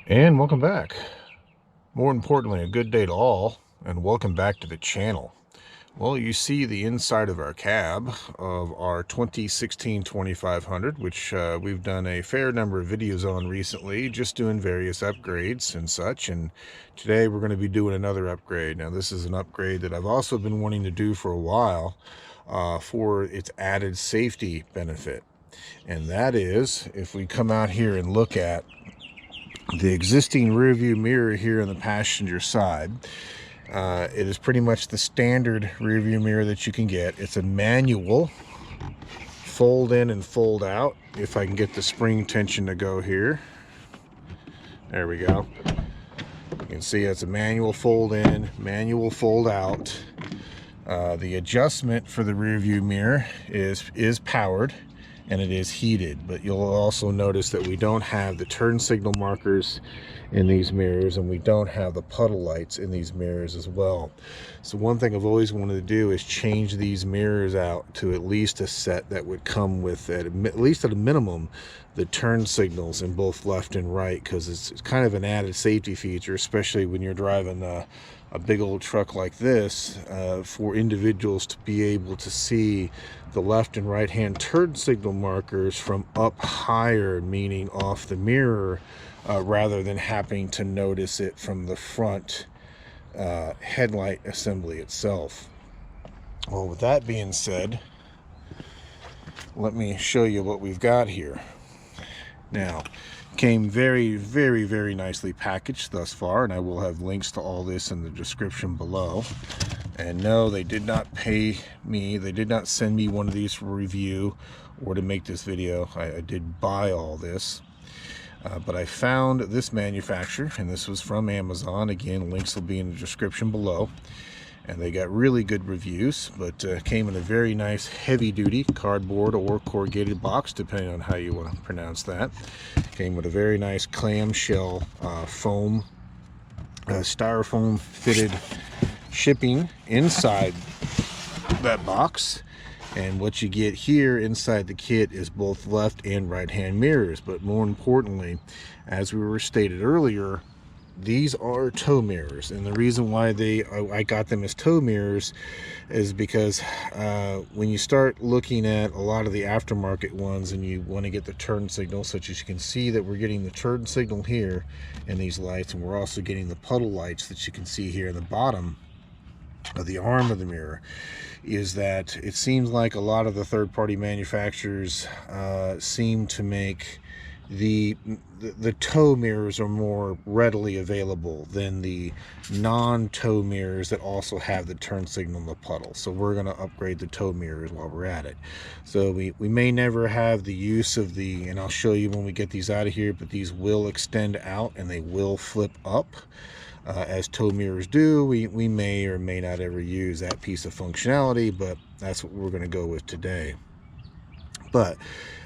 And welcome back. More importantly, a good day to all, and welcome back to the channel. Well, you see the inside of our cab of our 2016 2500, which we've done a fair number of videos on recently, just doing various upgrades and such. And today we're going to be doing another upgrade. Now, this is an upgrade that I've also been wanting to do for a while for its added safety benefit. And that is, if we come out here and look at the existing rear view mirror here on the passenger side, it is pretty much the standard rear view mirror that you can get. It's a manual fold in and fold out. If I can get the spring tension to go here, there we go. You can see it's a manual fold in, manual fold out. The adjustment for the rear view mirror is powered and it is heated, but you'll also notice that we don't have the turn signal markers in these mirrors, and we don't have the puddle lights in these mirrors as well. So one thing I've always wanted to do is change these mirrors out to at least a set that would come with, at least at a minimum, the turn signals in both left and right, because it's kind of an added safety feature, especially when you're driving a big old truck like this, for individuals to be able to see the left and right hand turn signal markers from up higher, meaning off the mirror, rather than having to notice it from the front headlight assembly itself. Well, with that being said, let me show you what we've got here. Now, came very, very, very nicely packaged thus far, and I will have links to all this in the description below. And no, they did not pay me, they did not send me one of these for review or to make this video. I did buy all this, but I found this manufacturer, and this was from Amazon. Again, links will be in the description below. And they got really good reviews, but came in a very nice heavy-duty cardboard or corrugated box, depending on how you want to pronounce that. Came with a very nice clamshell foam, styrofoam fitted shipping inside that box. And what you get here inside the kit is both left and right hand mirrors. But more importantly, as we were stated earlier, these are tow mirrors, and the reason why I got them as tow mirrors is because when you start looking at a lot of the aftermarket ones and you want to get the turn signal, such as you can see that we're getting the turn signal here in these lights, and we're also getting the puddle lights that you can see here in the bottom of the arm of the mirror, is that it seems like a lot of the third-party manufacturers seem to make the tow mirrors are more readily available than the non-tow mirrors that also have the turn signal and the puddle. So we're going to upgrade the tow mirrors while we're at it. So we may never have the use of the, and I'll show you when we get these out of here, but these will extend out and they will flip up as tow mirrors do. We may or may not ever use that piece of functionality, but that's what we're going to go with today. But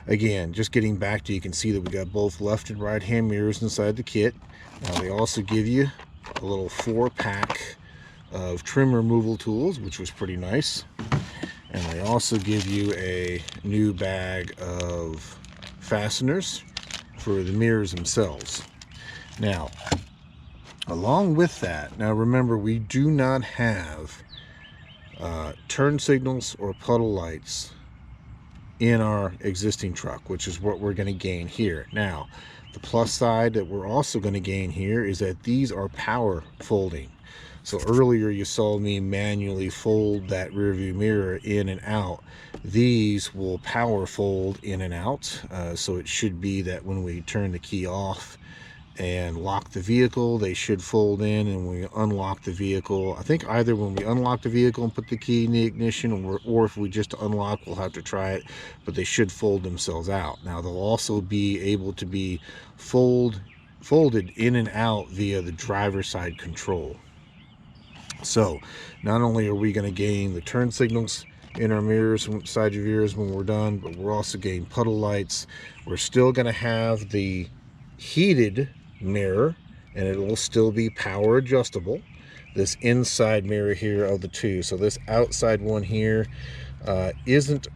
again, just getting back to, you can see that we got both left and right hand mirrors inside the kit. Now they also give you a little 4-pack of trim removal tools, which was pretty nice. And they also give you a new bag of fasteners for the mirrors themselves. Now, along with that, now remember, we do not have turn signals or puddle lights in our existing truck, which is what we're going to gain here. Now, the plus side that we're also going to gain here is that these are power folding. So earlier you saw me manually fold that rear view mirror in and out. These will power fold in and out. So it should be that when we turn the key off and lock the vehicle, they should fold in, and when we unlock the vehicle, I think either when we unlock the vehicle and put the key in the ignition, or if we just unlock, we'll have to try it, but they should fold themselves out. Now they'll also be able to be folded in and out via the driver's side control. So not only are we going to gain the turn signals in our mirrors, side view mirrors, when we're done, but we're also getting puddle lights. We're still going to have the heated mirror, and it will still be power adjustable, this inside mirror here of the two. So this outside one here isn't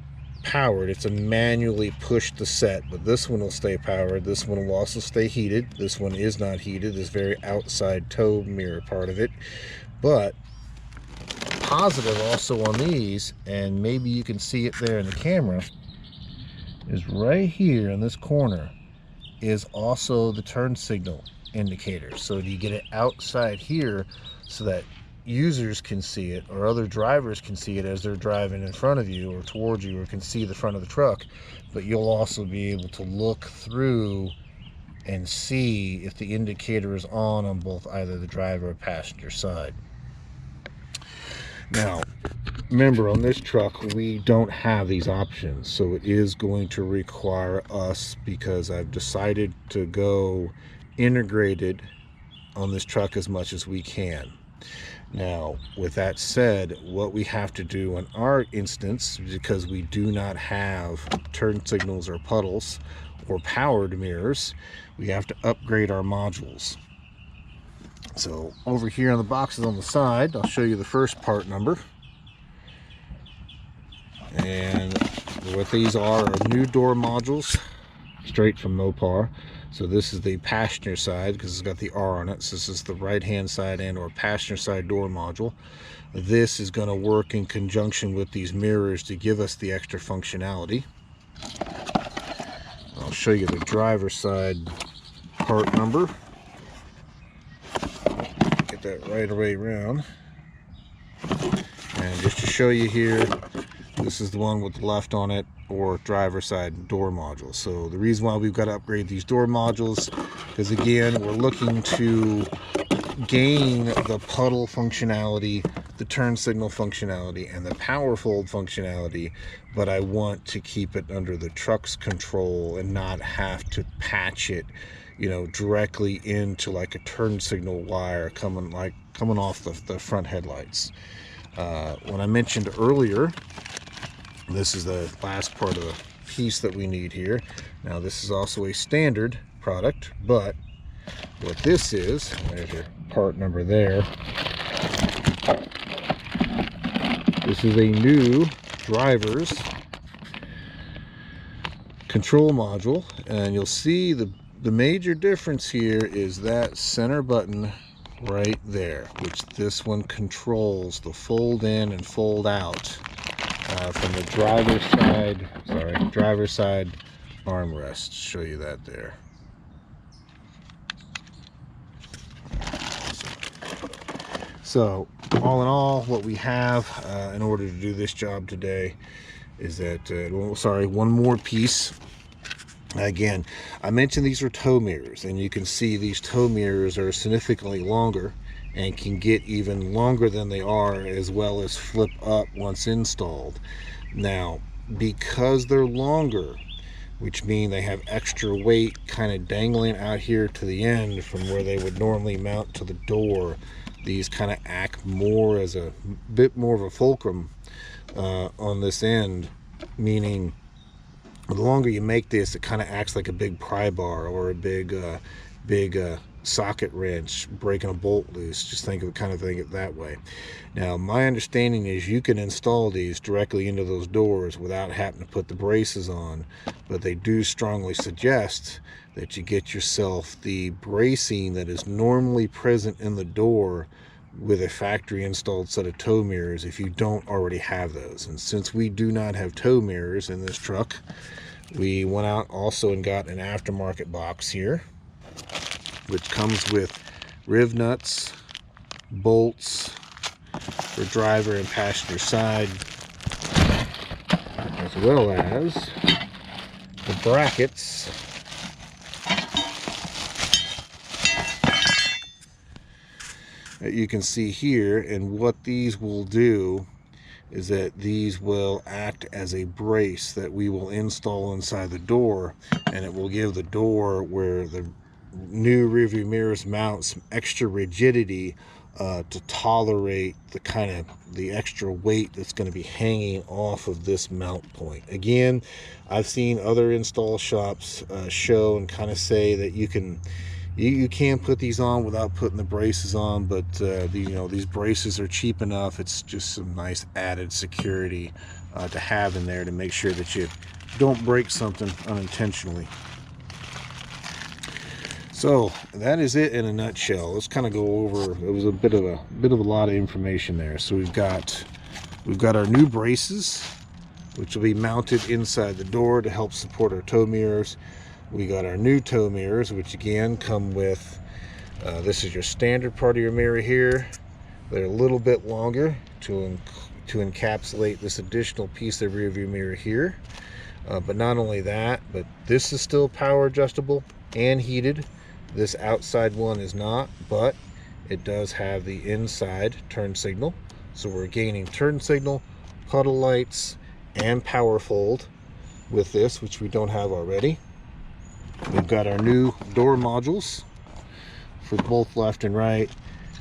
powered. It's a manually push to set, but this one will stay powered. This one will also stay heated. This one is not heated. This very outside tow mirror part of it. But positive also on these, and maybe you can see it there in the camera, is right here in this corner is also the turn signal indicator. So you get it outside here so that users can see it, or other drivers can see it as they're driving in front of you or towards you, or can see the front of the truck. But you'll also be able to look through and see if the indicator is on both either the driver or passenger side. Now, remember, on this truck we don't have these options, so it is going to require us, because I've decided to go integrated on this truck as much as we can. Now, with that said, what we have to do in our instance, because we do not have turn signals or puddles or powered mirrors, we have to upgrade our modules. So over here on the boxes on the side, I'll show you the first part number. And what these are new door modules, straight from Mopar. So this is the passenger side, because it's got the R on it. So this is the right hand side and or passenger side door module. This is going to work in conjunction with these mirrors to give us the extra functionality. I'll show you the driver side part number. Get that right away around. And just to show you here, this is the one with the left on it, or driver side door module. So the reason why we've got to upgrade these door modules is, again, we're looking to gain the puddle functionality, the turn signal functionality, and the power fold functionality, but I want to keep it under the truck's control and not have to patch it, you know, directly into like a turn signal wire coming off the front headlights. When I mentioned earlier, this is the last part of the piece that we need here. Now, this is also a standard product, but what this is, there's your part number there. This is a new driver's control module, and you'll see the major difference here is that center button right there, which this one controls the fold in and fold out from the driver's side armrest. Show you that there. So all in all, what we have in order to do this job today is that one more piece. Again, I mentioned these are tow mirrors, and you can see these tow mirrors are significantly longer and can get even longer than they are, as well as flip up once installed. Now, because they're longer, which means they have extra weight kind of dangling out here to the end from where they would normally mount to the door, these kind of act more as a bit more of a fulcrum on this end, meaning the longer you make this, it kind of acts like a big pry bar or a big socket wrench breaking a bolt loose. Just think of it that way. Now, my understanding is you can install these directly into those doors without having to put the braces on, but they do strongly suggest that you get yourself the bracing that is normally present in the door with a factory installed set of tow mirrors if you don't already have those. And since we do not have tow mirrors in this truck, we went out also and got an aftermarket box here, which comes with riv nuts, bolts for driver and passenger side, as well as the brackets that you can see here. And what these will do is that these will act as a brace that we will install inside the door, and it will give the door where the new rearview mirrors mount some extra rigidity to tolerate the extra weight that's going to be hanging off of this mount point. Again, I've seen other install shops show and kind of say that you can put these on without putting the braces on, but these braces are cheap enough. It's just some nice added security to have in there to make sure that you don't break something unintentionally. So that is it in a nutshell. Let's kind of go over. It was a bit of a lot of information there. So we've got our new braces, which will be mounted inside the door to help support our tow mirrors. We got our new tow mirrors, which again come with this is your standard part of your mirror here. They're a little bit longer to encapsulate this additional piece of rear view mirror here. But not only that, but this is still power adjustable and heated. This outside one is not, but it does have the inside turn signal. So we're gaining turn signal, puddle lights, and power fold with this, which we don't have already. We've got our new door modules for both left and right,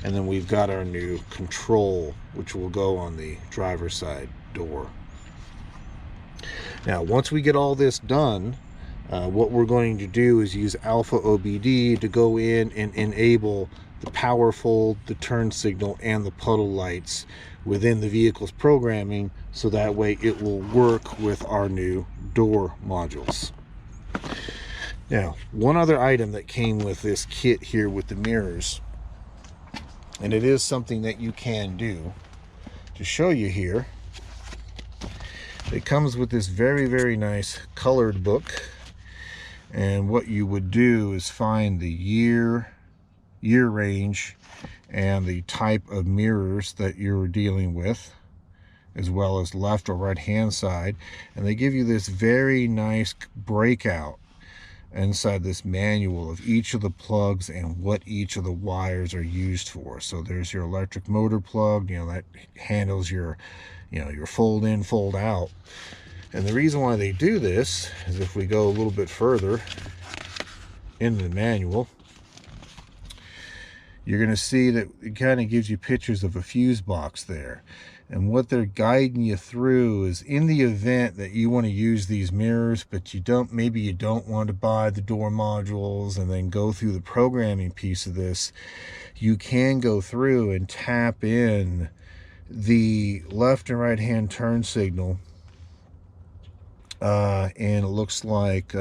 and then we've got our new control, which will go on the driver's side door. Now, once we get all this done, what we're going to do is use AlfaOBD to go in and enable the power fold, the turn signal, and the puddle lights within the vehicle's programming, so that way it will work with our new door modules. Now, one other item that came with this kit here with the mirrors, and it is something that you can do to show you here. It comes with this very, very nice colored book. And what you would do is find the year range and the type of mirrors that you're dealing with, as well as left or right hand side. And they give you this very nice breakout inside this manual of each of the plugs and what each of the wires are used for. So there's your electric motor plug, that handles your fold in, fold out. And the reason why they do this is, if we go a little bit further into the manual, you're going to see that it kind of gives you pictures of a fuse box there. And what they're guiding you through is, in the event that you want to use these mirrors, but maybe you don't want to buy the door modules and then go through the programming piece of this, you can go through and tap in the left and right hand turn signal. And it looks like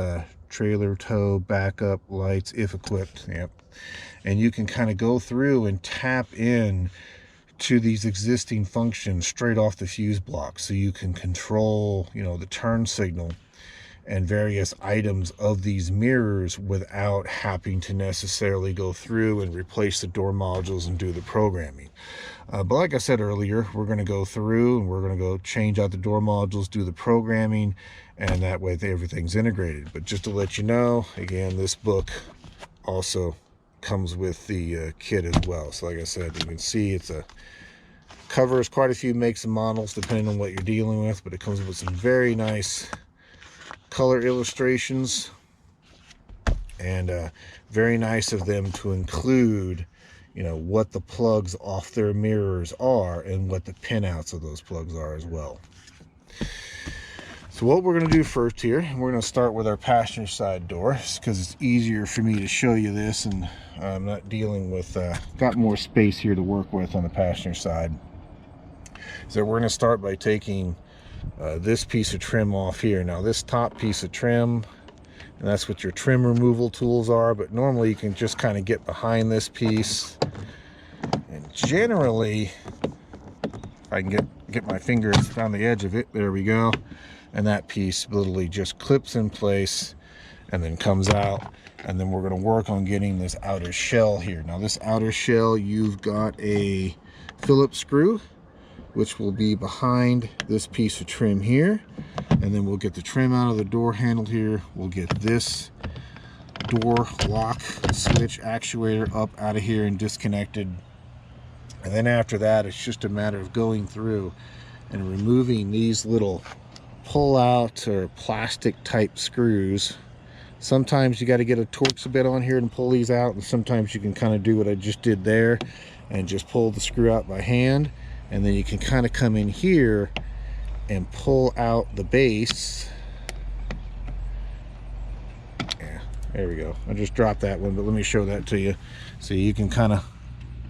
trailer tow backup lights if equipped. Yep. And you can kind of go through and tap in to these existing functions straight off the fuse block, so you can control the turn signal and various items of these mirrors without having to necessarily go through and replace the door modules and do the programming. But like I said earlier, we're going to go through and we're going to go change out the door modules, do the programming, and that way everything's integrated. But just to let you know, again, this book also comes with the kit as well. So like I said, you can see it's covers quite a few makes and models depending on what you're dealing with, but it comes with some very nice color illustrations, and very nice of them to include what the plugs off their mirrors are and what the pinouts of those plugs are as well. So what we're going to do first here, we're going to start with our passenger side door, because it's easier for me to show you this, and I'm not dealing with got more space here to work with on the passenger side. So we're going to start by taking this piece of trim off here. Now this top piece of trim, and that's what your trim removal tools are, but normally you can just kind of get behind this piece, and generally I can get my fingers around the edge of it. There we go. And that piece literally just clips in place and then comes out, and then we're going to work on getting this outer shell here. Now this outer shell, you've got a Phillips screw, which will be behind this piece of trim here, and then we'll get the trim out of the door handle here. We'll get this door lock switch actuator up out of here and disconnected, and then after that it's just a matter of going through and removing these little pull out or plastic type screws. Sometimes you got to get a Torx bit on here and pull these out, and sometimes you can kind of do what I just did there and just pull the screw out by hand, and then you can kind of come in here and pull out the base. Yeah, there we go. I just dropped that one, but let me show that to you. So you can kind of,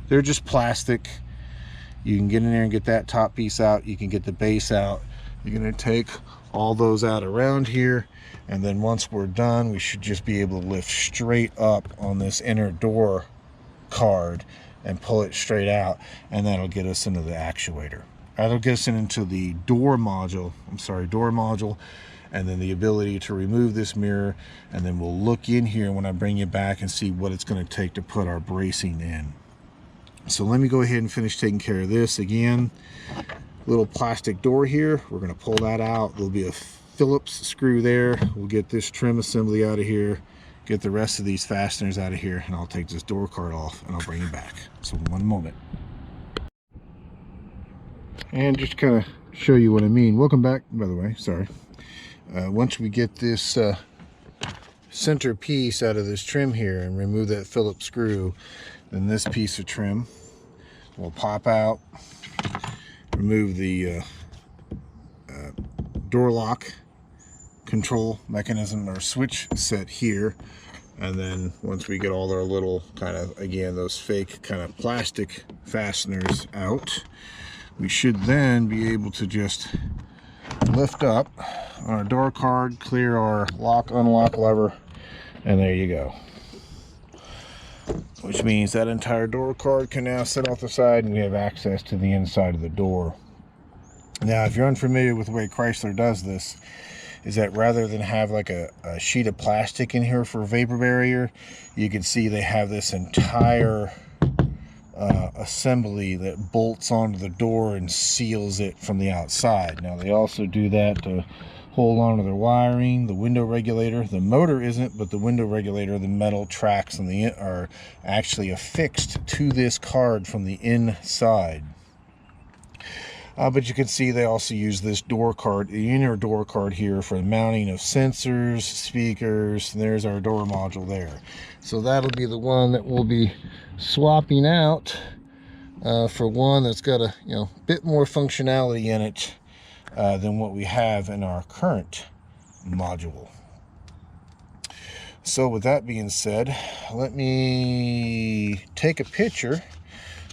they're just plastic. You can get in there and get that top piece out. You can get the base out. You're going to take all those out around here, and then once we're done, we should just be able to lift straight up on this inner door card and pull it straight out, and that'll get us into the actuator. That'll get us into the door module, and then the ability to remove this mirror, and then we'll look in here when I bring you back and see what it's going to take to put our bracing in. So let me go ahead and finish taking care of this. Again, little plastic door here, we're going to pull that out. There'll be a Phillips screw there. We'll get this trim assembly out of here, get the rest of these fasteners out of here, and I'll take this door card off and I'll bring it back. So one moment. And just kind of show you what I mean. Welcome back, by the way, sorry. Once we get this center piece out of this trim here and remove that Phillips screw, then this piece of trim will pop out, remove the door lock control mechanism or switch set here, and then once we get all our little kind of, again, those fake kind of plastic fasteners out, we should then be able to just lift up our door card, clear our lock unlock lever, and there you go. Which means that entire door card can now sit off the side and we have access to the inside of the door. Now, if you're unfamiliar with the way Chrysler does this, is that rather than have like a sheet of plastic in here for a vapor barrier, you can see they have this entire assembly that bolts onto the door and seals it from the outside. Now, they also do that to hold on to their wiring, the window regulator. The motor isn't, but the window regulator, the metal tracks on the are actually affixed to this card from the inside. But you can see they also use this door card, the inner door card here, for the mounting of sensors, speakers, and there's our door module there. So that'll be the one that we'll be swapping out for one that's got a bit more functionality in it than what we have in our current module. So with that being said, let me take a picture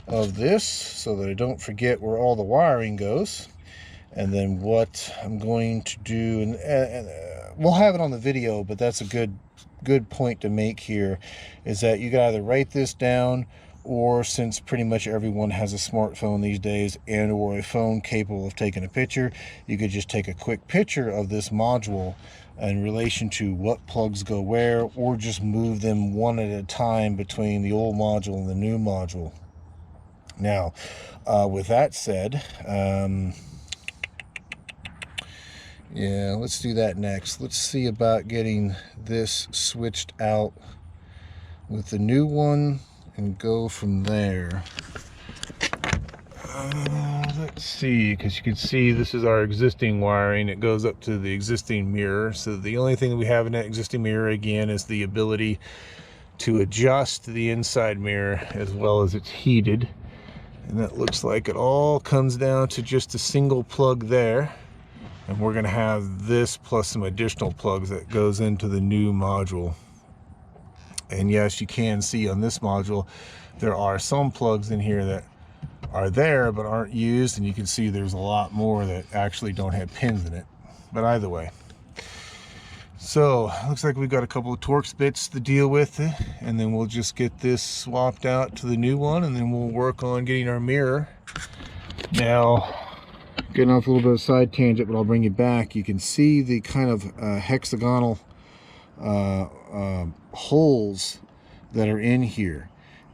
of this so that I don't forget where all the wiring goes, and then what I'm going to do, and we'll have it on the video, but that's a good point to make here, is that you can either write this down, or since pretty much everyone has a smartphone these days and or a phone capable of taking a picture, you could just take a quick picture of this module in relation to what plugs go where, or just move them one at a time between the old module and the new module. Now, with that said, yeah, let's do that next. Let's see about getting this switched out with the new one and go from there. Let's see, because you can see this is our existing wiring. It goes up to the existing mirror. So the only thing that we have in that existing mirror, again, is the ability to adjust the inside mirror as well as it's heated. And that looks like it all comes down to just a single plug there. And we're going to have this plus some additional plugs that goes into the new module. And yes, you can see on this module, there are some plugs in here that are there but aren't used. And you can see there's a lot more that actually don't have pins in it. But either way. So, looks like we've got a couple of Torx bits to deal with, and then we'll just get this swapped out to the new one, and then we'll work on getting our mirror. Now, getting off a little bit of side tangent, but I'll bring you back. You can see the kind of hexagonal holes that are in here.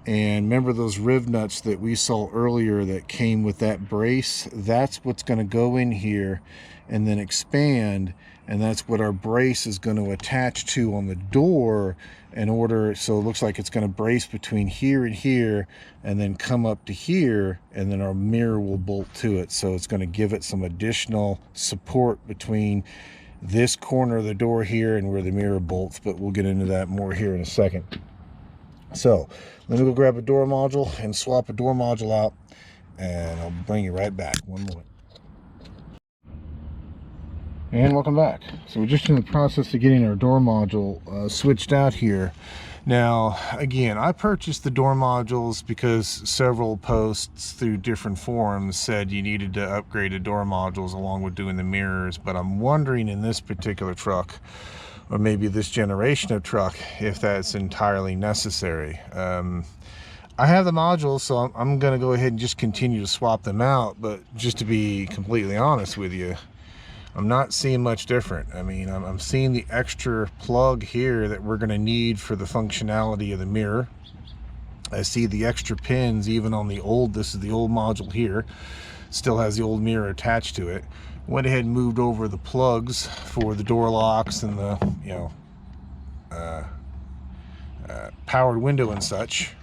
And remember those riv nuts that we saw earlier that came with that brace? That's what's going to go in here and then expand, and that's what our brace is going to attach to on the door in order, so it looks like it's going to brace between here and here and then come up to here, and then our mirror will bolt to it. So it's going to give it some additional support between this corner of the door here and where the mirror bolts, but we'll get into that more here in a second. So let me go grab a door module and swap a door module out, and I'll bring you right back. One moment. And welcome back. So we're just in the process of getting our door module switched out here. Now, again, I purchased the door modules because several posts through different forums said you needed to upgrade the door modules along with doing the mirrors, but I'm wondering in this particular truck, or maybe this generation of truck, if that's entirely necessary. I have the modules, so I'm going to go ahead and just continue to swap them out, but just to be completely honest with you, I'm not seeing much different. I mean, I'm seeing the extra plug here that we're going to need for the functionality of the mirror. I see the extra pins even on the old, this is the old module here, still has the old mirror attached to it. Went ahead and moved over the plugs for the door locks and the, you know, powered window and such.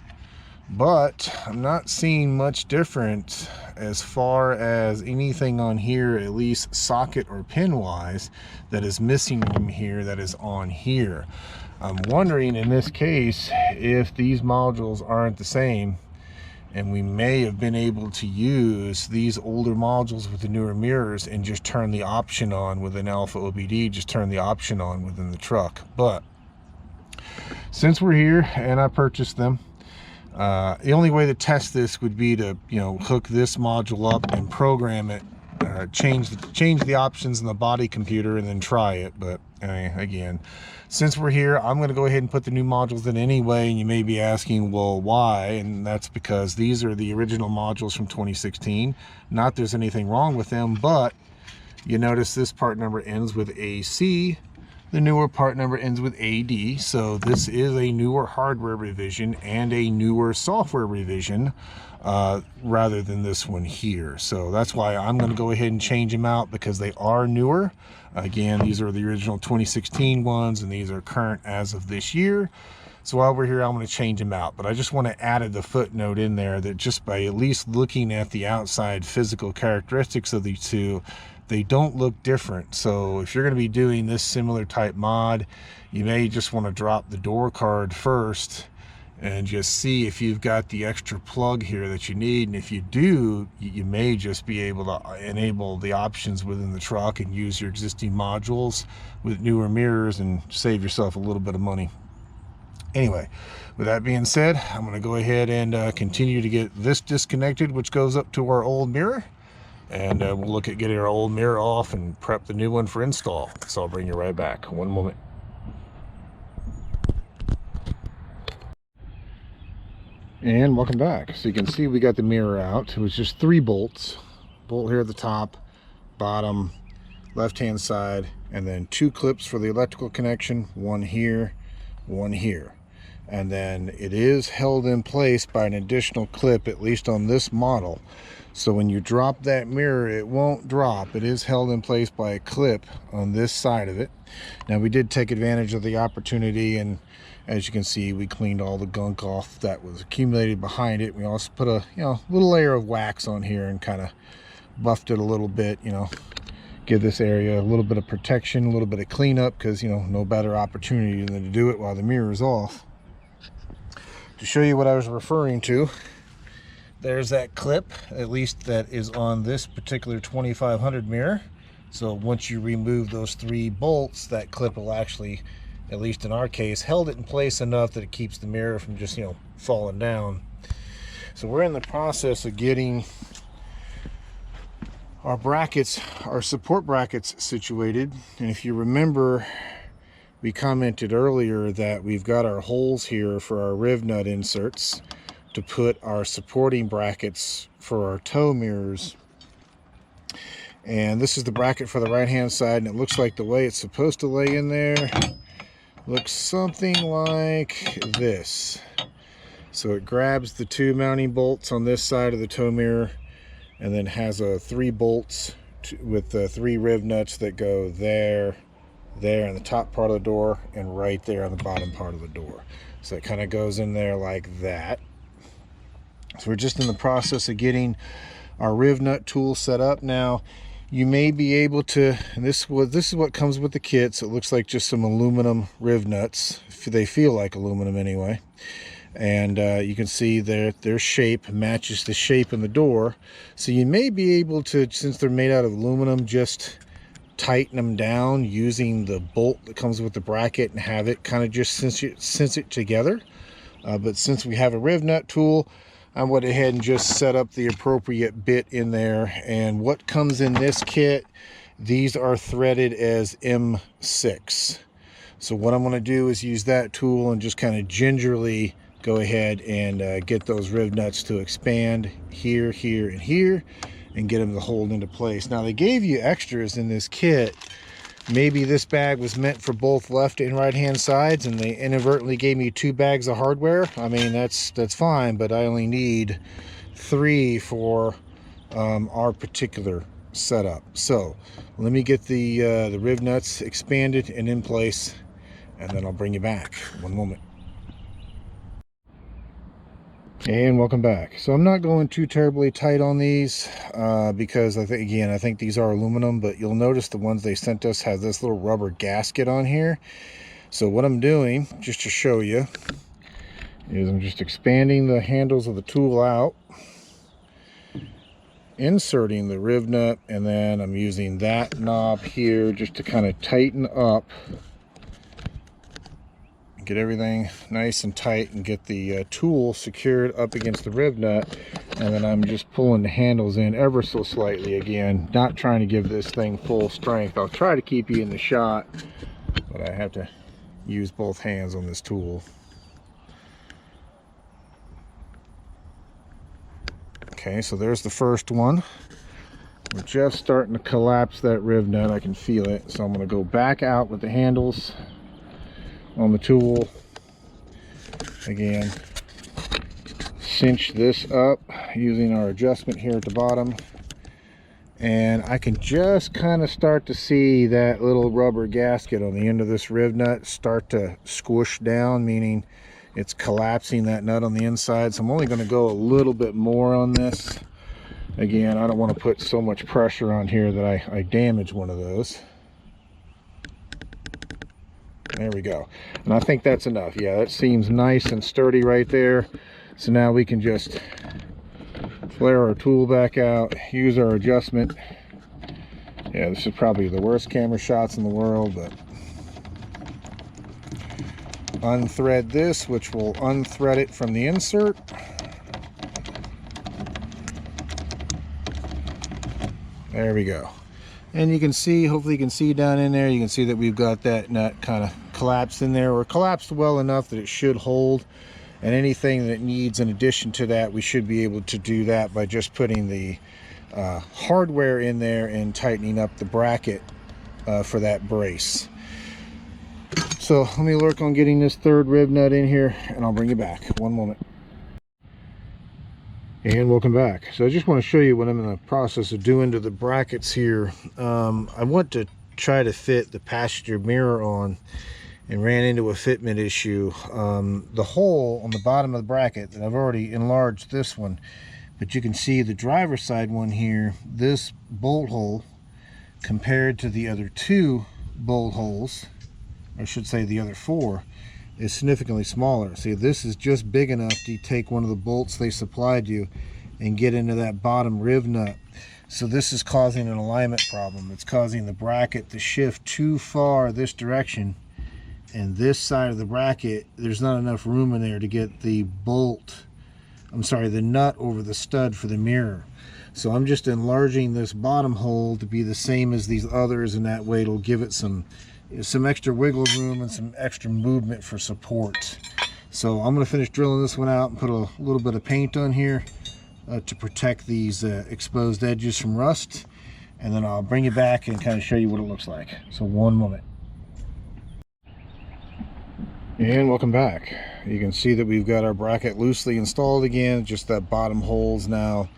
But I'm not seeing much different as far as anything on here, at least socket or pin wise, that is missing from here that is on here. I'm wondering in this case if these modules aren't the same, and we may have been able to use these older modules with the newer mirrors and just turn the option on with an AlfaOBD, just turn the option on within the truck. But since we're here and I purchased them, the only way to test this would be to, you know, hook this module up and program it, change the options in the body computer and then try it. But again, since we're here, I'm going to go ahead and put the new modules in anyway. And you may be asking, well, why? And that's because these are the original modules from 2016. Not there's anything wrong with them, but you notice this part number ends with AC. The newer part number ends with AD, so this is a newer hardware revision and a newer software revision rather than this one here. So that's why I'm going to go ahead and change them out, because they are newer. Again, these are the original 2016 ones, and these are current as of this year. So while we're here, I'm going to change them out. But I just want to add the footnote in there that just by at least looking at the outside physical characteristics of these two, they don't look different. So if you're going to be doing this similar type mod, you may just want to drop the door card first and just see if you've got the extra plug here that you need. And if you do, you may just be able to enable the options within the truck and use your existing modules with newer mirrors and save yourself a little bit of money. Anyway, with that being said, I'm going to go ahead and continue to get this disconnected, which goes up to our old mirror. And we'll look at getting our old mirror off and prep the new one for install. So I'll bring you right back. One moment. And welcome back. So you can see we got the mirror out. It was just 3 bolts. Bolt here at the top, bottom, left-hand side, and then 2 clips for the electrical connection. One here, one here. And then it is held in place by an additional clip, at least on this model. So when you drop that mirror, it won't drop. It is held in place by a clip on this side of it. Now, we did take advantage of the opportunity, and as you can see, we cleaned all the gunk off that was accumulated behind it. We also put a little layer of wax on here and kind of buffed it a little bit, give this area a little bit of protection, a little bit of cleanup, because no better opportunity than to do it while the mirror is off. To show you what I was referring to, there's that clip, at least that is on this particular 2500 mirror. So once you remove those 3 bolts, that clip will actually, at least in our case, held it in place enough that it keeps the mirror from just falling down. So we're in the process of getting our brackets, our support brackets situated. And if you remember, we commented earlier that we've got our holes here for our riv nut inserts to put our supporting brackets for our tow mirrors. And this is the bracket for the right hand side, and it looks like the way it's supposed to lay in there looks something like this. So it grabs the 2 mounting bolts on this side of the tow mirror, and then has 3 bolts with 3 riv nuts that go there in the top part of the door, and right there on the bottom part of the door. So it kind of goes in there like that. So we're just in the process of getting our riv nut tool set up. Now, you may be able to, and this is what comes with the kit, so it looks like just some aluminum riv nuts. They feel like aluminum anyway. And you can see their shape matches the shape in the door. So you may be able to, since they're made out of aluminum, just tighten them down using the bolt that comes with the bracket and have it kind of just cinch it together. But since we have a riv nut tool, I went ahead and just set up the appropriate bit in there. And what comes in this kit, these are threaded as M6. So what I'm going to do is use that tool and just kind of gingerly go ahead and get those riv nuts to expand here, here, and here, and get them to hold into place. Now, they gave you extras in this kit. Maybe this bag was meant for both left and right hand sides, and they inadvertently gave me 2 bags of hardware. I mean, that's fine, but I only need 3 for our particular setup. So let me get the riv nuts expanded and in place, and then I'll bring you back. One moment. And welcome back. So I'm not going too terribly tight on these because I think these are aluminum, but you'll notice the ones they sent us have this little rubber gasket on here. So what I'm doing, just to show you, is I'm just expanding the handles of the tool out, inserting the riv nut, and then I'm using that knob here just to kind of tighten up, get everything nice and tight, and get the tool secured up against the riv nut. And then I'm just pulling the handles in ever so slightly, again, not trying to give this thing full strength. I'll try to keep you in the shot, but I have to use both hands on this tool. Okay, so there's the first one. We're just starting to collapse that riv nut. I can feel it. So I'm going to go back out with the handles on the tool. Again, cinch this up using our adjustment here at the bottom. And I can just kind of start to see that little rubber gasket on the end of this riv nut start to squish down, meaning it's collapsing that nut on the inside. So I'm only going to go a little bit more on this. Again, I don't want to put so much pressure on here that I damage one of those. There we go. And I think that's enough. Yeah, that seems nice and sturdy right there. So now we can just flare our tool back out, use our adjustment. Yeah, this is probably the worst camera shots in the world, but unthread this, which will unthread it from the insert. There we go. And you can see, hopefully you can see down in there, you can see that we've got that nut kind of collapsed in there, or collapsed well enough that it should hold. And anything that needs in addition to that, we should be able to do that by just putting the hardware in there and tightening up the bracket for that brace. So let me work on getting this third riv nut in here, and I'll bring you back. One moment. And welcome back. So I just want to show you what I'm in the process of doing to the brackets here. I want to try to fit the passenger mirror on, and ran into a fitment issue. The hole on the bottom of the bracket, that I've already enlarged this one, but you can see the driver's side one here, this bolt hole compared to the other 2 bolt holes, or I should say the other 4, is significantly smaller. See, this is just big enough to take one of the bolts they supplied you and get into that bottom riv nut. So this is causing an alignment problem. It's causing the bracket to shift too far this direction, and this side of the bracket, there's not enough room in there to get the the nut over the stud for the mirror. So I'm just enlarging this bottom hole to be the same as these others, and that way it'll give it some extra wiggle room and some extra movement for support. So I'm going to finish drilling this one out and put a little bit of paint on here to protect these exposed edges from rust, and then I'll bring it back and kind of show you what it looks like. So one moment. And welcome back. You can see that we've got our bracket loosely installed again. Just that bottom hole's now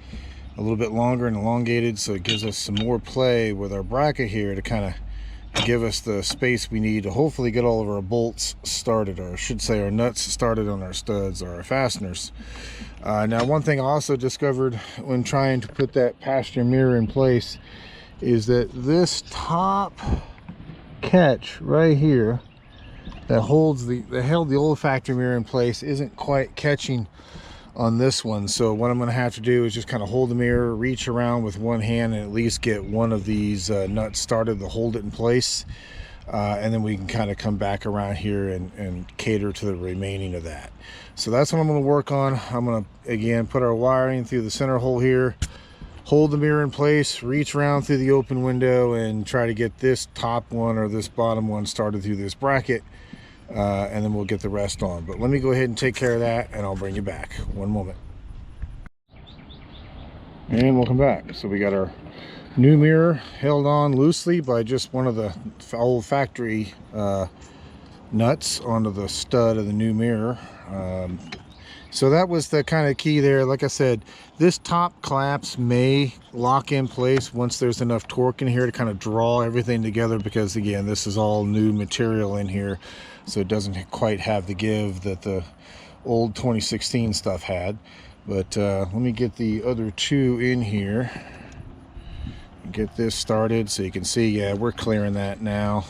a little bit longer and elongated, so it gives us some more play with our bracket here to kind of give us the space we need to hopefully get all of our bolts started, or I should say our nuts started on our studs or our fasteners. Now, one thing I also discovered when trying to put that passenger mirror in place is that this top catch right here that held the old factory mirror in place isn't quite catching on this one. So what I'm going to have to do is just kind of hold the mirror, reach around with one hand, and at least get one of these nuts started to hold it in place. And then we can kind of come back around here and cater to the remaining of that. So that's what I'm going to work on. I'm going to, again, put our wiring through the center hole here, hold the mirror in place, reach around through the open window, and try to get this top one or this bottom one started through this bracket. And then we'll get the rest on. But let me go ahead and take care of that, and I'll bring you back. One moment. And welcome back. So we got our new mirror held on loosely by just one of the old factory nuts onto the stud of the new mirror. So that was the kind of key there. Like I said, this top clamps may lock in place once there's enough torque in here to kind of draw everything together, because again, this is all new material in here, so it doesn't quite have the give that the old 2016 stuff had. But let me get the other two in here, get this started so you can see. Yeah, we're clearing that now.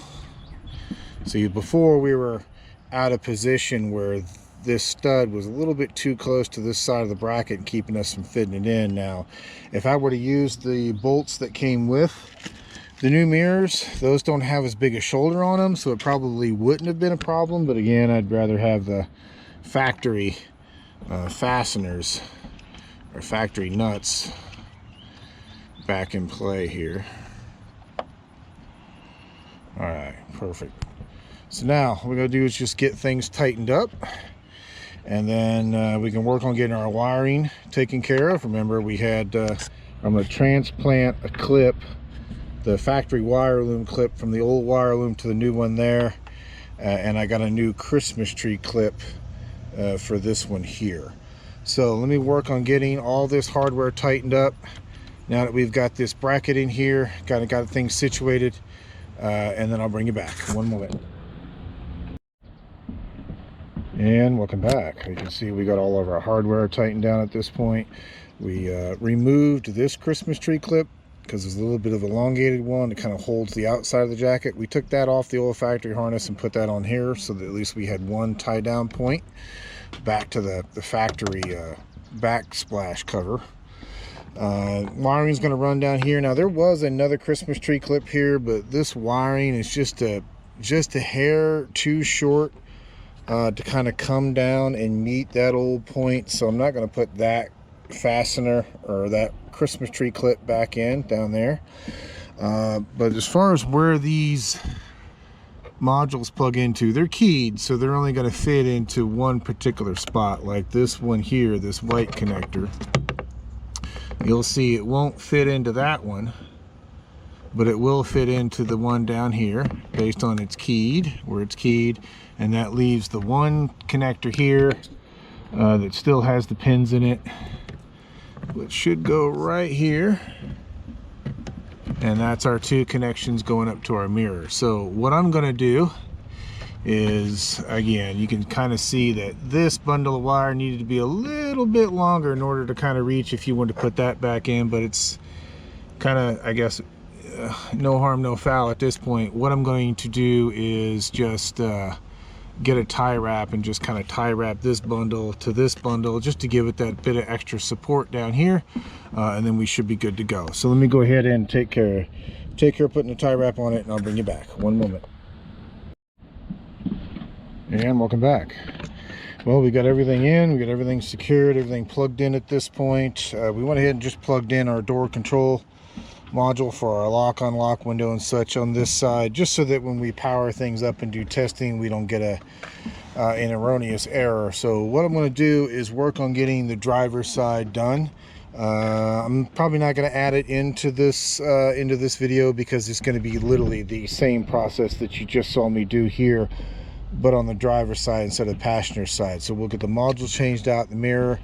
See, before we were out of position where this stud was a little bit too close to this side of the bracket and keeping us from fitting it in. Now, if I were to use the bolts that came with the new mirrors, those don't have as big a shoulder on them, so it probably wouldn't have been a problem. But again, I'd rather have the factory fasteners or factory nuts back in play here. All right, perfect. So now what we're gonna do is just get things tightened up, and then we can work on getting our wiring taken care of. Remember, we had I'm going to transplant a clip, the factory wire loom clip, from the old wire loom to the new one there, and I got a new Christmas tree clip for this one here. So let me work on getting all this hardware tightened up now that we've got this bracket in here, got things situated, and then I'll bring you back. One moment. And welcome back. You can see we got all of our hardware tightened down at this point. We removed this Christmas tree clip because there's a little bit of elongated one that kind of holds the outside of the jacket. We took that off the old factory harness and put that on here so that at least we had one tie down point back to the factory backsplash cover. Wiring is going to run down here. Now, there was another Christmas tree clip here, but this wiring is just a hair too short to kind of come down and meet that old point, so I'm not going to put that fastener or that Christmas tree clip back in down there. But as far as where these modules plug into, they're keyed, so they're only going to fit into one particular spot. Like this one here, this white connector, you'll see it won't fit into that one, but it will fit into the one down here based on its keyed, where it's keyed. And that leaves the one connector here that still has the pins in it, which should go right here. And that's our two connections going up to our mirror. So what I'm going to do is, again, you can kind of see that this bundle of wire needed to be a little bit longer in order to kind of reach if you want to put that back in, but it's kind of, I guess, no harm, no foul at this point. What I'm going to do is just get a tie wrap and just kind of tie wrap this bundle to this bundle just to give it that bit of extra support down here, and then we should be good to go. So let me go ahead and take care of putting a tie wrap on it, and I'll bring you back. One moment. And welcome back. Well, we got everything in, we got everything secured, everything plugged in at this point. We went ahead and just plugged in our door control module for our lock unlock window and such on this side, just so that when we power things up and do testing, we don't get an erroneous error. So what I'm going to do is work on getting the driver's side done. I'm probably not going to add it into this video, because it's going to be literally the same process that you just saw me do here, but on the driver's side instead of the passenger side. So we'll get the module changed out, the mirror,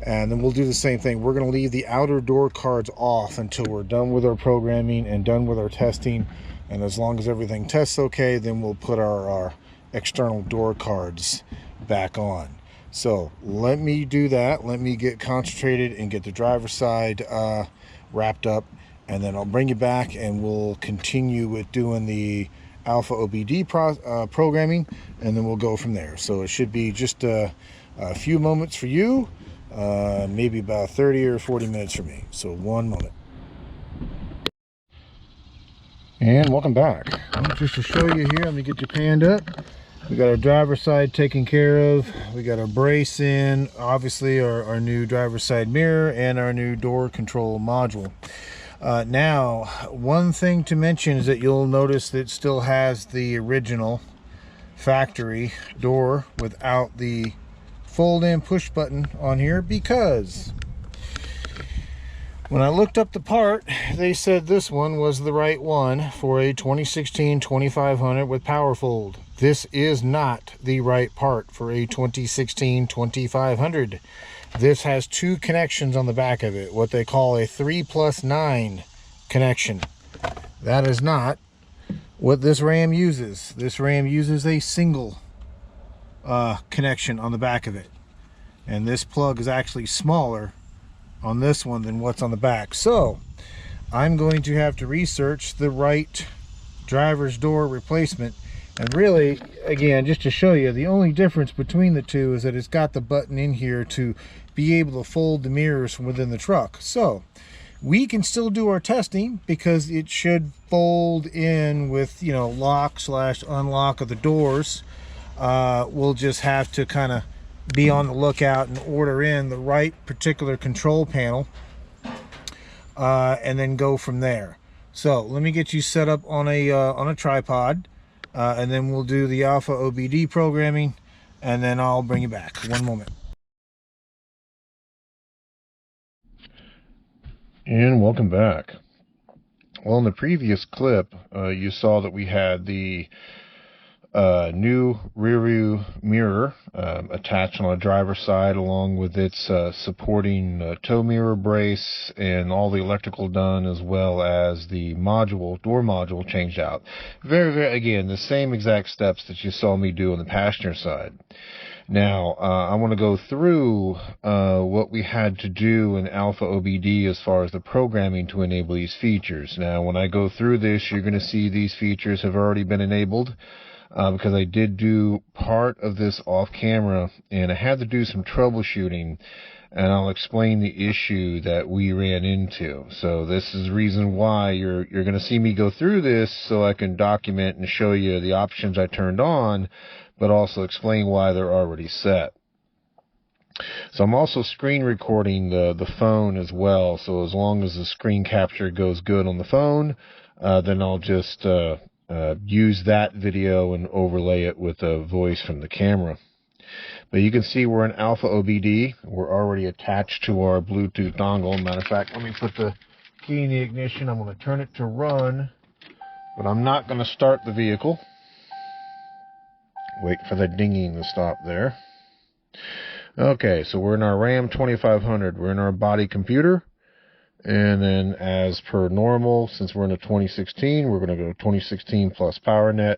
and then we'll do the same thing. We're going to leave the outer door cards off until we're done with our programming and done with our testing. And as long as everything tests okay, then we'll put our external door cards back on. So let me do that. Let me get concentrated and get the driver's side wrapped up, and then I'll bring you back and we'll continue with doing the AlfaOBD programming, and then we'll go from there. So it should be just a few moments for you, maybe about 30 or 40 minutes for me. So one moment. And welcome back. Just to show you here, let me get you panned up. We got our driver's side taken care of. We got our brace in, obviously our new driver's side mirror and our new door control module. Now, one thing to mention is that you'll notice that it still has the original factory door without the fold-in push button on here, because when I looked up the part, they said this one was the right one for a 2016 2500 with power fold. This is not the right part for a 2016 2500. This has two connections on the back of it, what they call a 3+9 connection. That is not what this Ram uses. This Ram uses a single connection on the back of it. And this plug is actually smaller on this one than what's on the back. So I'm going to have to research the right driver's door replacement. And really, again, just to show you, the only difference between the two is that it's got the button in here to be able to fold the mirrors from within the truck. So we can still do our testing because it should fold in with, you know, lock/unlock of the doors. We'll just have to kind of be on the lookout and order in the right particular control panel, and then go from there. So let me get you set up on a tripod, and then we'll do the AlfaOBD programming, and then I'll bring you back. One moment. And welcome back. Well, in the previous clip, you saw that we had the new rear view mirror attached on the driver's side, along with its supporting tow mirror brace and all the electrical done, as well as the door module changed out. Very, again, the same exact steps that you saw me do on the passenger side. Now, I want to go through what we had to do in AlfaOBD as far as the programming to enable these features. Now, when I go through this, you're going to see these features have already been enabled. Because I did do part of this off camera, and I had to do some troubleshooting, and I'll explain the issue that we ran into. So this is the reason why you're going to see me go through this, so I can document and show you the options I turned on, but also explain why they're already set. So I'm also screen recording the phone as well, so as long as the screen capture goes good on the phone, then I'll just use that video and overlay it with a voice from the camera. But you can see we're in AlfaOBD. We're already attached to our Bluetooth dongle. Matter of fact, let me put the key in the ignition. I'm going to turn it to run, but I'm not going to start the vehicle. Wait for the dinging to stop there. Okay, so we're in our Ram 2500. We're in our body computer. And then, as per normal, since we're in a 2016, we're going to go 2016 plus PowerNet,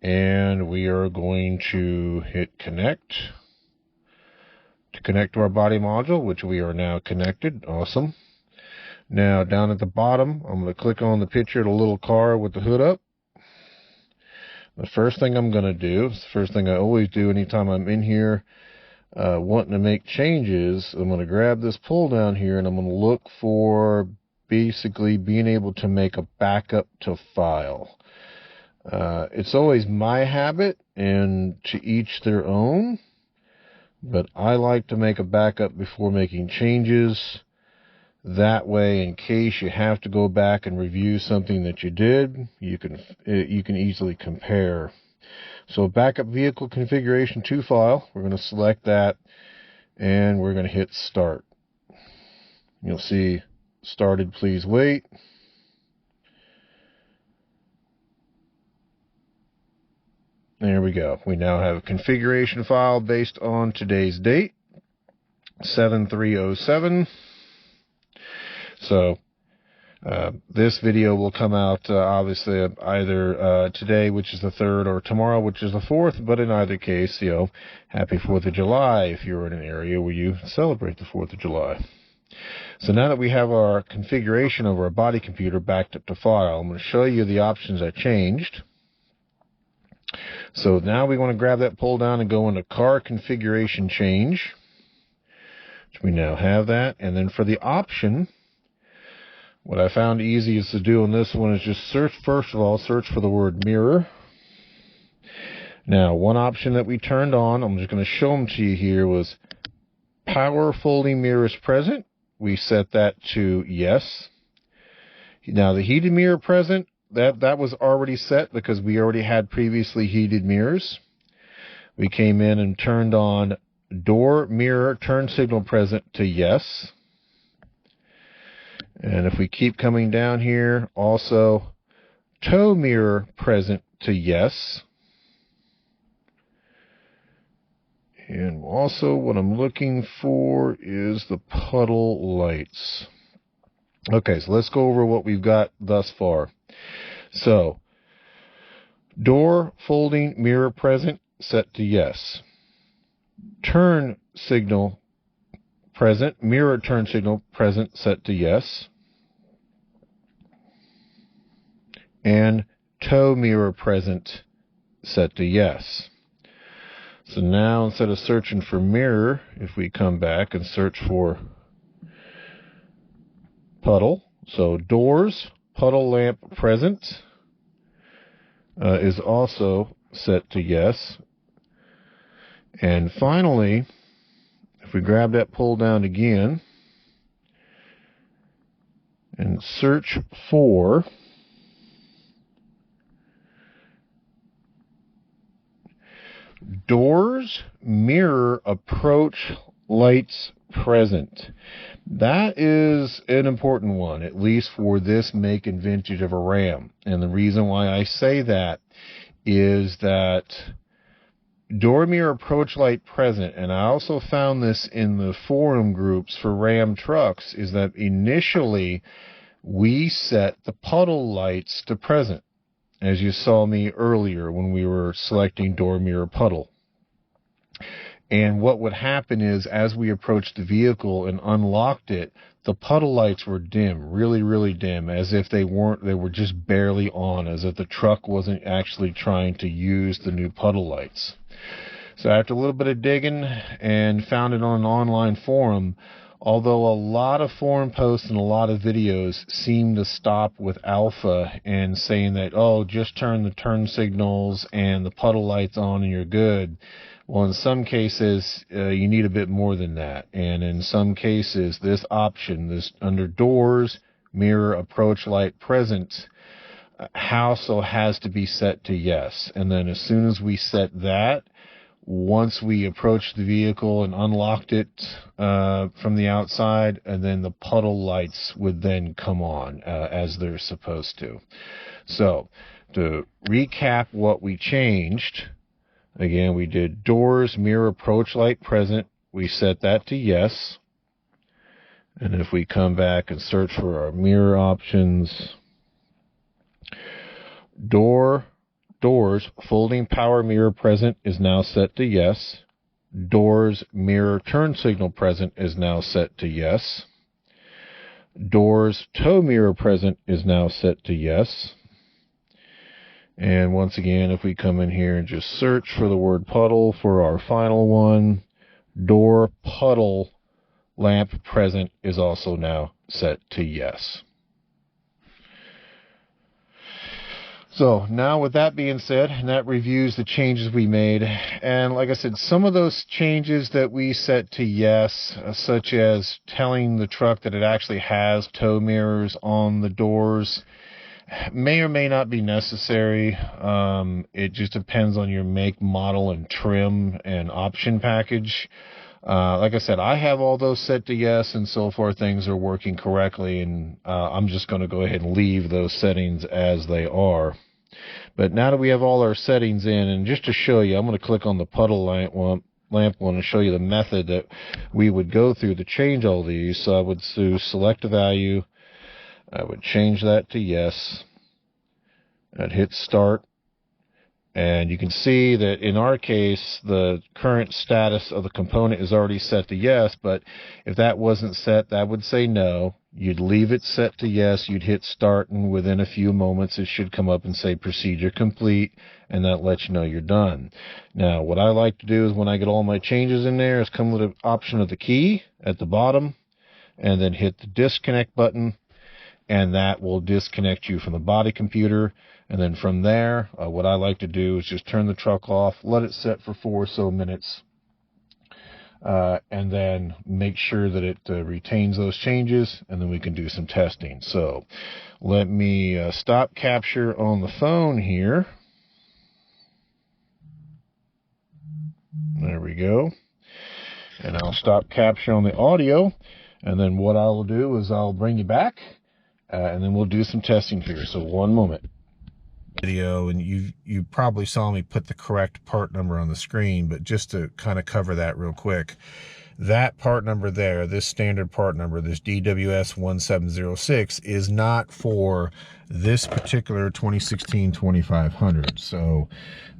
and we are going to hit connect to connect to our body module, which we are now connected. Awesome. Now, down at the bottom, I'm going to click on the picture of the little car with the hood up. The first thing I'm going to do, it's the first thing I always do anytime I'm in here, wanting to make changes, I'm going to grab this pull down here, and I'm going to look for basically being able to make a backup to file. It's always my habit, and to each their own, but I like to make a backup before making changes. That way, in case you have to go back and review something that you did, you can easily compare. So backup vehicle configuration to file, we're going to select that, and we're going to hit start. You'll see started, please wait. There we go. We now have a configuration file based on today's date, 7307. So this video will come out obviously either today, which is the 3rd, or tomorrow, which is the 4th. But in either case, happy 4th of July if you're in an area where you celebrate the 4th of July. So now that we have our configuration of our body computer backed up to file, I'm going to show you the options I changed. So now we want to grab that pull down and go into car configuration change. We now have that. And then for the option, what I found easiest to do on this one is just search, first of all, search for the word mirror. Now, one option that we turned on, I'm just going to show them to you here, was power folding mirrors present. We set that to yes. Now, the heated mirror present, that was already set because we already had previously heated mirrors. We came in and turned on door mirror turn signal present to yes. And if we keep coming down here, also tow mirror present to yes. And also what I'm looking for is the puddle lights. Okay, so let's go over what we've got thus far. So, door folding mirror present set to yes. Turn signal present, mirror turn signal present set to yes. And tow mirror present set to yes. So now instead of searching for mirror, if we come back and search for puddle, so doors, puddle lamp present is also set to yes. And finally, if we grab that pull down again and search for doors, mirror, approach, lights present. That is an important one, at least for this make and vintage of a Ram. And the reason why I say that is that door mirror approach light present, and I also found this in the forum groups for Ram trucks, is that initially we set the puddle lights to present, as you saw me earlier when we were selecting door mirror puddle. And what would happen is, as we approached the vehicle and unlocked it, the puddle lights were dim, really, really dim, as if they were just barely on, as if the truck wasn't actually trying to use the new puddle lights. So after a little bit of digging and found it on an online forum, although a lot of forum posts and a lot of videos seem to stop with Alpha and saying that, oh, just turn the turn signals and the puddle lights on and you're good. Well, in some cases, you need a bit more than that. And in some cases, this option, this under doors, mirror, approach light present, also has to be set to yes. And then as soon as we set that, once we approached the vehicle and unlocked it from the outside, and then the puddle lights would then come on as they're supposed to. So, to recap what we changed, again, we did doors, mirror, approach light present. We set that to yes. And if we come back and search for our mirror options, doors, folding power mirror present is now set to yes. Doors, mirror turn signal present is now set to yes. Doors, tow mirror present is now set to yes. And once again, if we come in here and just search for the word puddle for our final one, door, puddle, lamp present is also now set to yes. So now with that being said, and that reviews the changes we made. And like I said, some of those changes that we set to yes, such as telling the truck that it actually has tow mirrors on the doors, may or may not be necessary. It just depends on your make, model, and trim and option package. Like I said, I have all those set to yes, and so far things are working correctly, and I'm just going to go ahead and leave those settings as they are. But now that we have all our settings in, and just to show you, I'm going to click on the puddle lamp one and show you the method that we would go through to change all these. So I would select a value. I would change that to yes. I'd hit start. And you can see that in our case, the current status of the component is already set to yes, but if that wasn't set, that would say no. you'd leave it set to yes, you'd hit start, and within a few moments it should come up and say procedure complete, and that lets you know you're done. Now, what I like to do is when I get all my changes in there is come with an option of the key at the bottom, and then hit the disconnect button, and that will disconnect you from the body computer. And then from there, what I like to do is just turn the truck off, let it set for 4 or so minutes, and then make sure that it retains those changes, and then we can do some testing. So let me stop capture on the phone here. There we go. And I'll stop capture on the audio, and then what I will do is I'll bring you back, and then we'll do some testing here. So one moment. Video, and you probably saw me put the correct part number on the screen, but just to kind of cover that real quick, that part number there, this standard part number, this DWS 1706, is not for this particular 2016 2500. So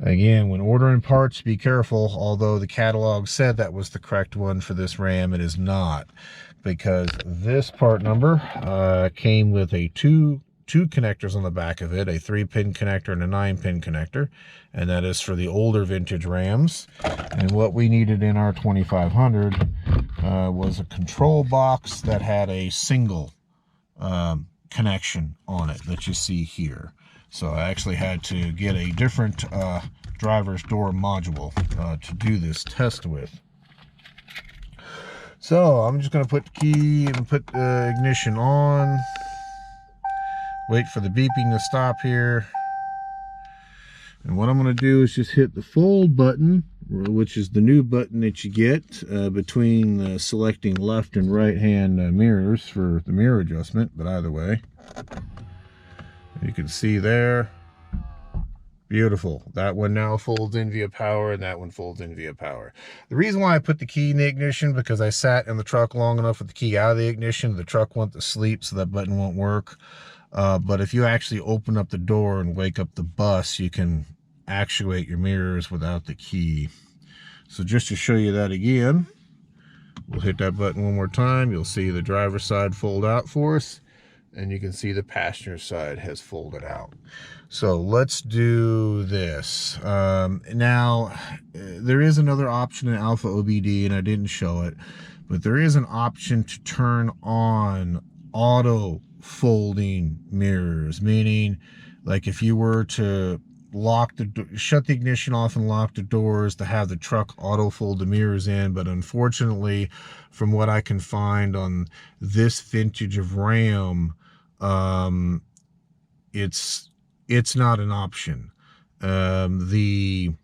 again, when ordering parts, be careful. Although the catalog said that was the correct one for this Ram, it is not, because this part number came with a two connectors on the back of it, a 3-pin connector and a 9-pin connector, and that is for the older vintage Rams. And what we needed in our 2500 was a control box that had a single connection on it that you see here. So I actually had to get a different driver's door module to do this test with. So I'm just going to put the key and put the ignition on. Wait for the beeping to stop here. And what I'm going to do is just hit the fold button, which is the new button that you get between selecting left and right hand mirrors for the mirror adjustment. But either way, you can see there. Beautiful. That one now folds in via power, and that one folds in via power. The reason why I put the key in the ignition, because I sat in the truck long enough with the key out of the ignition, the truck went to sleep, so that button won't work. But if you actually open up the door and wake up the bus, you can actuate your mirrors without the key. So just to show you that again, we'll hit that button one more time. You'll see the driver's side fold out for us, and you can see the passenger side has folded out. So let's do this. Now, there is another option in AlfaOBD, and I didn't show it, but there is an option to turn on auto folding mirrors, meaning like if you were to shut the ignition off and lock the doors, to have the truck auto fold the mirrors in. But unfortunately, from what I can find on this vintage of Ram, it's not an option. The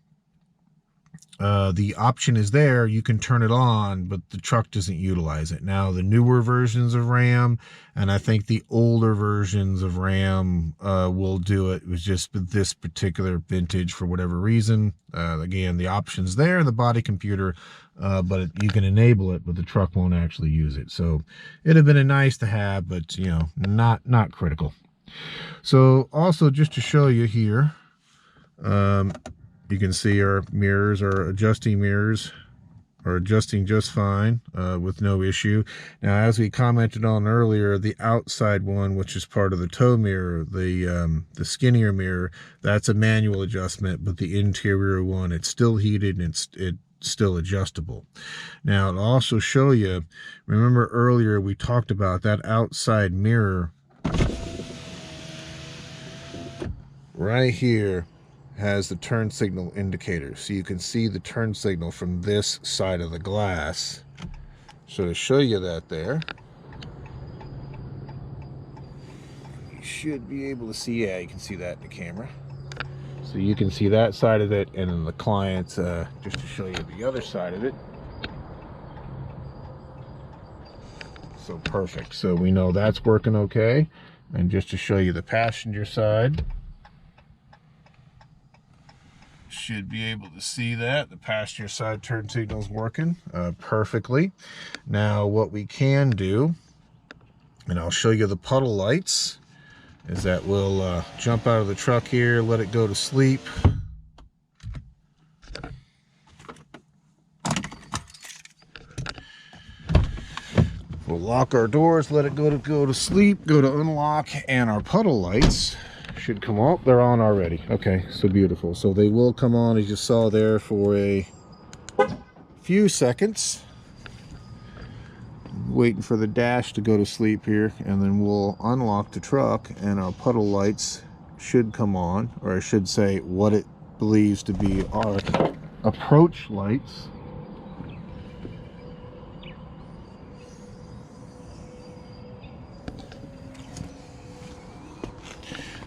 option is there, you can turn it on, but the truck doesn't utilize it. Now, the newer versions of Ram, and I think the older versions of Ram will do it. It was just this particular vintage for whatever reason. Again, the option's there in the body computer, but you can enable it, but the truck won't actually use it. So it'd have been a nice to have, but you know, not critical. So also, just to show you here, you can see our mirrors, our adjusting mirrors are adjusting just fine with no issue. Now, as we commented on earlier, the outside one, which is part of the tow mirror, the skinnier mirror, that's a manual adjustment, but the interior one, it's still heated and it's still adjustable. Now, to also show you, remember earlier we talked about that outside mirror right here has the turn signal indicator, so you can see the turn signal from this side of the glass. So to show you that there, you should be able to see, yeah, you can see that in the camera. So you can see that side of it, and then the client's, just to show you the other side of it. So perfect. So we know that's working okay. And just to show you the passenger side, should be able to see that the passenger side turn signal is working perfectly. Now, what we can do, and I'll show you the puddle lights, is that we'll jump out of the truck here, let it go to sleep. We'll lock our doors, let it go to sleep, go to unlock, and our puddle lights should come on. They're on already. Okay, so beautiful. So they will come on, as you saw there, for a few seconds. Waiting for the dash to go to sleep here, and then we'll unlock the truck and our puddle lights should come on, or I should say what it believes to be our approach lights.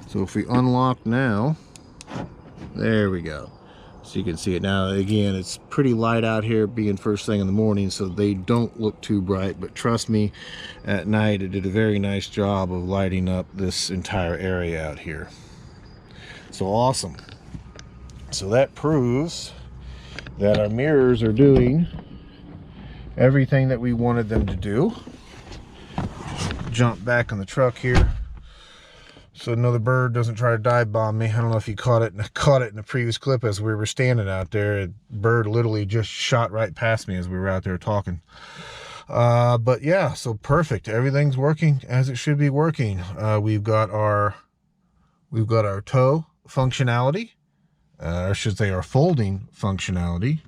So if we unlock now, there we go. So you can see it now. Again, it's pretty light out here being first thing in the morning, so they don't look too bright, but trust me, at night it did a very nice job of lighting up this entire area out here. So awesome. So that proves that our mirrors are doing everything that we wanted them to do. Jump back in the truck here so another bird doesn't try to dive bomb me. I don't know if you caught it in the previous clip as we were standing out there. A bird literally just shot right past me as we were out there talking. But yeah, so perfect. Everything's working as it should be working. We've got our tow functionality, or I should say our folding functionality.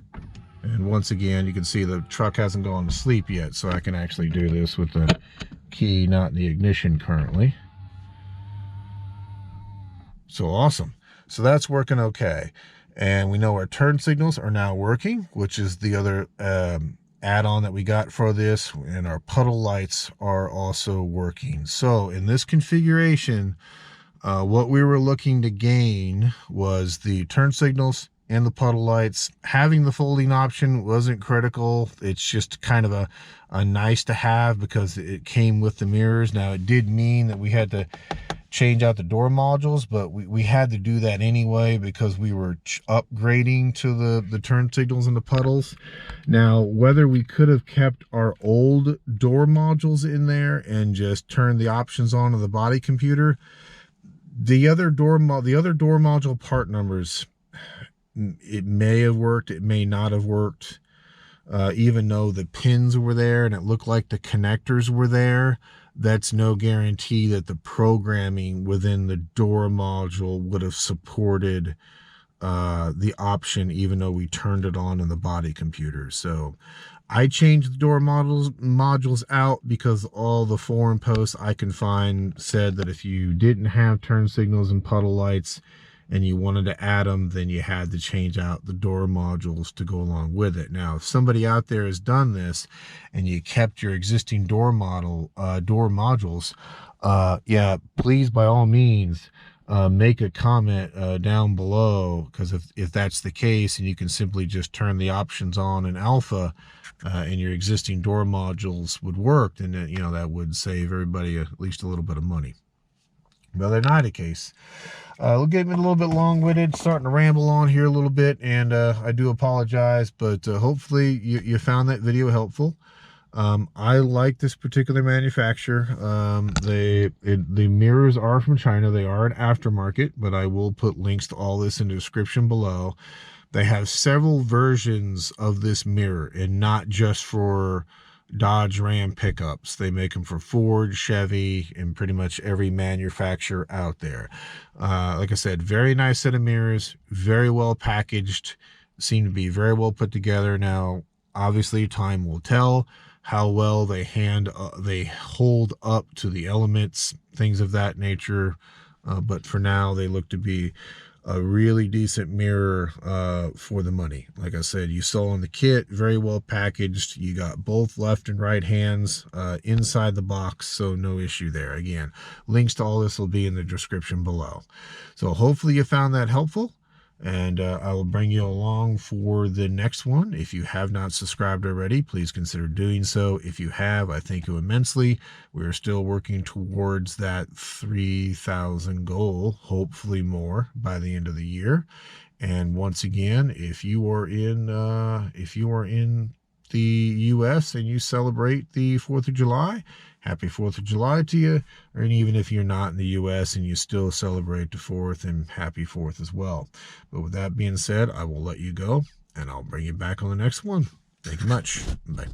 And once again, you can see the truck hasn't gone to sleep yet, so I can actually do this with the key not in the ignition currently. So awesome. So that's working okay. And we know our turn signals are now working, which is the other add-on that we got for this. And our puddle lights are also working. So in this configuration, what we were looking to gain was the turn signals and the puddle lights. Having the folding option wasn't critical. It's just kind of a nice to have because it came with the mirrors. Now it did mean that we had to change out the door modules, but we had to do that anyway because we were upgrading to the turn signals and the puddles. Now, whether we could have kept our old door modules in there and just turned the options on the body computer, the other door module part numbers, it may have worked, it may not have worked. Even though the pins were there and it looked like the connectors were there, that's no guarantee that the programming within the door module would have supported the option, even though we turned it on in the body computer. So I changed the door modules out because all the forum posts I can find said that if you didn't have turn signals and puddle lights and you wanted to add them, then you had to change out the door modules to go along with it. Now, if somebody out there has done this and you kept your existing door modules, yeah, please, by all means, make a comment down below, because if that's the case and you can simply just turn the options on in Alpha and your existing door modules would work, then that would save everybody at least a little bit of money. But they're not the case. We'll get a little bit long-winded, starting to ramble on here a little bit, and I do apologize, but hopefully you found that video helpful. I like this particular manufacturer. The mirrors are from China. They are an aftermarket, but I will put links to all this in the description below. They have several versions of this mirror, and not just for Dodge Ram pickups. They make them for Ford, Chevy, and pretty much every manufacturer out there. Like I said, very nice set of mirrors, very well packaged, seem to be very well put together. Now, obviously, time will tell how well they hold up to the elements, things of that nature. But for now, they look to be a really decent mirror for the money. Like I said, you saw in the kit, very well packaged. You got both left and right hands inside the box, so no issue there. Again, links to all this will be in the description below. So hopefully you found that helpful, and I will bring you along for the next one. If you have not subscribed already, please consider doing so. If you have, I thank you immensely. We're still working towards that 3,000 goal, hopefully more by the end of the year. And once again, if you are in the U.S. and you celebrate the 4th of July, happy 4th of July to you. Or even if you're not in the U.S. and you still celebrate the 4th, and happy 4th as well. But with that being said, I will let you go, and I'll bring you back on the next one. Thank you much. Bye.